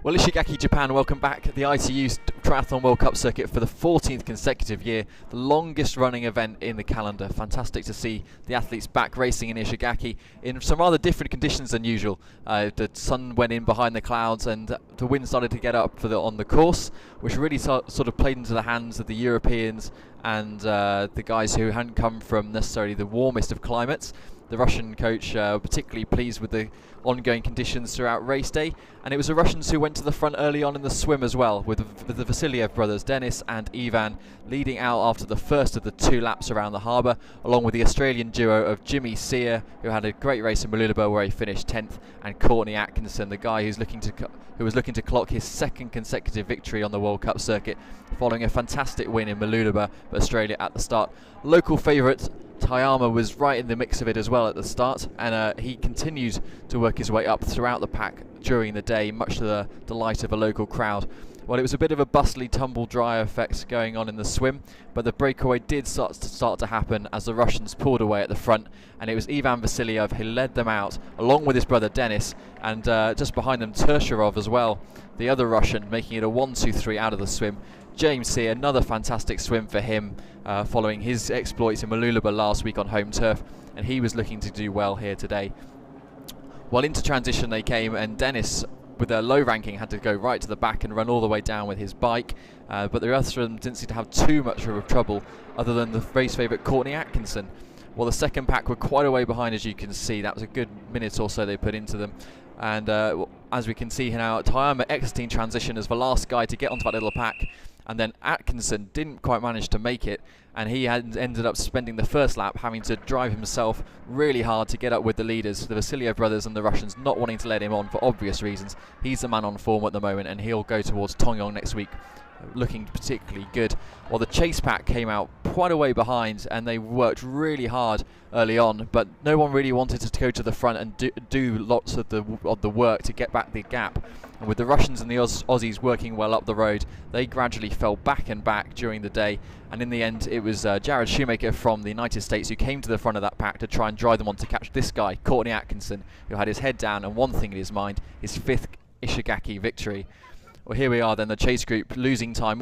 Well, Isshigaaki, Japan, welcome back. The ITU Triathlon World Cup circuit for the 14th consecutive year, the longest running event in the calendar. Fantastic to see the athletes back racing in Isshigaaki in some rather different conditions than usual. The sun went in behind the clouds and the wind started to get up on the course, which really sort of played into the hands of the Europeans and the guys who hadn't come from necessarily the warmest of climates. The Russian coach particularly pleased with the ongoing conditions throughout race day, and it was the Russians who went to the front early on in the swim as well, with the Vasiliev brothers Dennis and Ivan leading out after the first of the 2 laps around the harbour, along with the Australian duo of Jimmy Sear, who had a great race in Mooloolaba where he finished 10th, and Courtney Atkinson, the guy who was looking to clock his 2nd consecutive victory on the World Cup circuit, following a fantastic win in Mooloolaba for Australia at the start. Local favourite Tayama was right in the mix of it as well at the start, and he continued to work his way up throughout the pack during the day, much to the delight of a local crowd. Well, it was a bit of a bustly, tumble dry effect going on in the swim, but the breakaway did start to happen as the Russians pulled away at the front, and it was Ivan Vasiliev who led them out, along with his brother Dennis, and just behind them Tershirov as well, the other Russian, making it a 1-2-3 out of the swim. James Sear, another fantastic swim for him, following his exploits in Mooloolaba last week on home turf, and he was looking to do well here today. Well, into transition they came, and Dennis, with a low ranking, had to go right to the back and run all the way down with his bike, but the rest of them didn't seem to have too much of a trouble, other than the race favourite Courtney Atkinson. Well, the second pack were quite a way behind, as you can see. That was a good minute or so they put into them. And as we can see here now, Tayama exiting transition as the last guy to get onto that little pack, and then Atkinson didn't quite manage to make it, and he had ended up spending the first lap having to drive himself really hard to get up with the leaders, the Vasiliev brothers and the Russians, not wanting to let him on for obvious reasons. He's the man on form at the moment, and he'll go towards Tongyong next week looking particularly good. Well, the chase pack came out quite a way behind, and they worked really hard early on, but no one really wanted to go to the front and do lots of the work to get back the gap. And with the Russians and the Aussies working well up the road, they gradually fell back and back during the day, and in the end it was Jared Shoemaker from the United States who came to the front of that pack to try and drive them on to catch this guy, Courtney Atkinson, who had his head down and one thing in his mind, his 5th Isshigaaki victory. Well, here we are then, the chase group losing time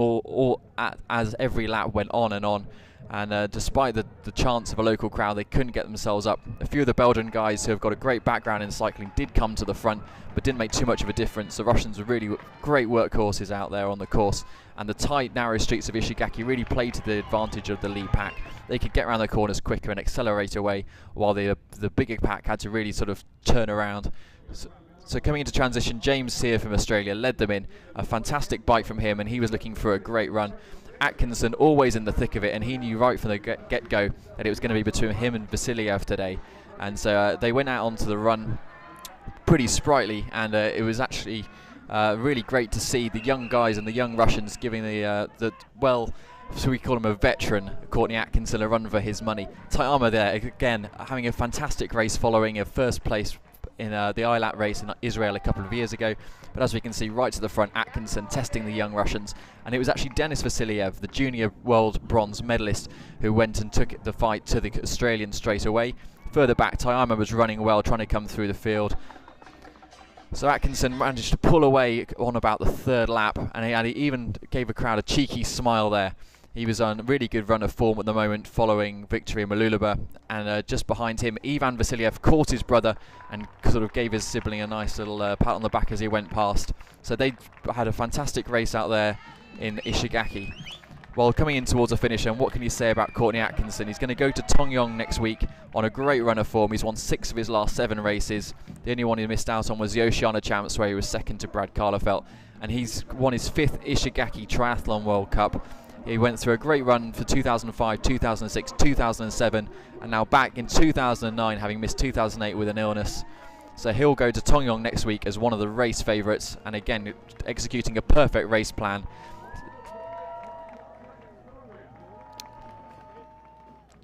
as every lap went on, and despite the chance of a local crowd, they couldn't get themselves up. A few of the Belgian guys who have got a great background in cycling did come to the front, but didn't make too much of a difference. The Russians were really great workhorses out there on the course, and the tight, narrow streets of Isshigaaki really played to the advantage of the lead pack. They could get around the corners quicker and accelerate away, while the bigger pack had to really sort of turn around. So coming into transition, James Sear from Australia led them in. A fantastic bike from him, and he was looking for a great run. Atkinson always in the thick of it, and he knew right from the get-go that it was going to be between him and Vasiliev today. And so they went out onto the run pretty sprightly, and it was actually really great to see the young guys and the young Russians giving so we call him a veteran, Courtney Atkinson, a run for his money. Tayama there, again, having a fantastic race following a first place in the ILAT race in Israel a couple of years ago. But as we can see, right to the front, Atkinson testing the young Russians, and it was actually Denis Vasiliev, the junior world bronze medalist, who went and took the fight to the Australians straight away. Further back, Tayama was running well, trying to come through the field. So Atkinson managed to pull away on about the 3rd lap, and he even gave a crowd a cheeky smile there. He was on a really good run of form at the moment following victory in Mooloolaba, and just behind him Ivan Vasiliev caught his brother and sort of gave his sibling a nice little pat on the back as he went past. So they had a fantastic race out there in Isshigaaki. Well, coming in towards a finish, and what can you say about Courtney Atkinson? He's going to go to Tongyong next week on a great run of form. He's won 6 of his last 7 races. The only one he missed out on was the Oceania Champs, where he was 2nd to Brad Karlefelt, and he's won his 5th Isshigaaki Triathlon World Cup. He went through a great run for 2005, 2006, 2007, and now back in 2009, having missed 2008 with an illness. So he'll go to Tongyong next week as one of the race favourites, and again, executing a perfect race plan.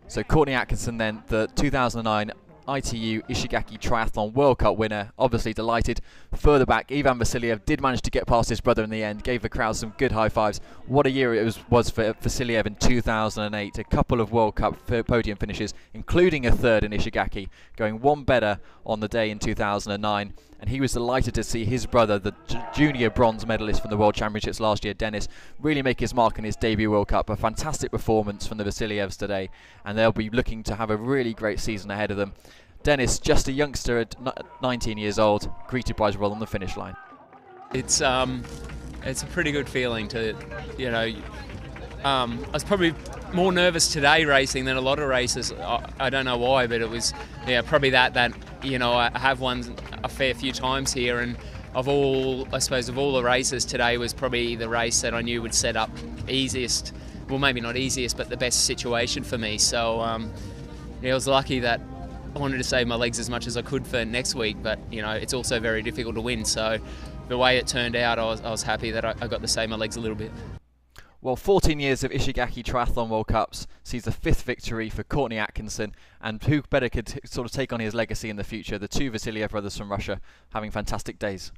So Courtney Atkinson then, the 2009 ITU Ishigaki Triathlon World Cup winner. Obviously delighted. Further back, Ivan Vasiliev did manage to get past his brother in the end, gave the crowd some good high fives. What a year it was for Vasiliev in 2008. A couple of World Cup podium finishes, including a third in Ishigaki, going one better on the day in 2009. And he was delighted to see his brother, the junior bronze medalist from the World Championships last year, Dennis, really make his mark in his debut World Cup. A fantastic performance from the Vasilievs today, and they'll be looking to have a really great season ahead of them. Dennis, just a youngster at 19 years old, greeted by his brother on the finish line. It's a pretty good feeling to, I was probably more nervous today racing than a lot of races. I don't know why, but it was, probably that I have won a fair few times here, and of all the races, today was probably the race that I knew would set up easiest, well maybe not easiest, but the best situation for me. So I was lucky that I wanted to save my legs as much as I could for next week, but it's also very difficult to win. So the way it turned out, I was happy that I got to save my legs a little bit. Well, 14 years of Ishigaki Triathlon World Cups sees the 5th victory for Courtney Atkinson, and who better could sort of take on his legacy in the future? The two Vasiliev brothers from Russia having fantastic days.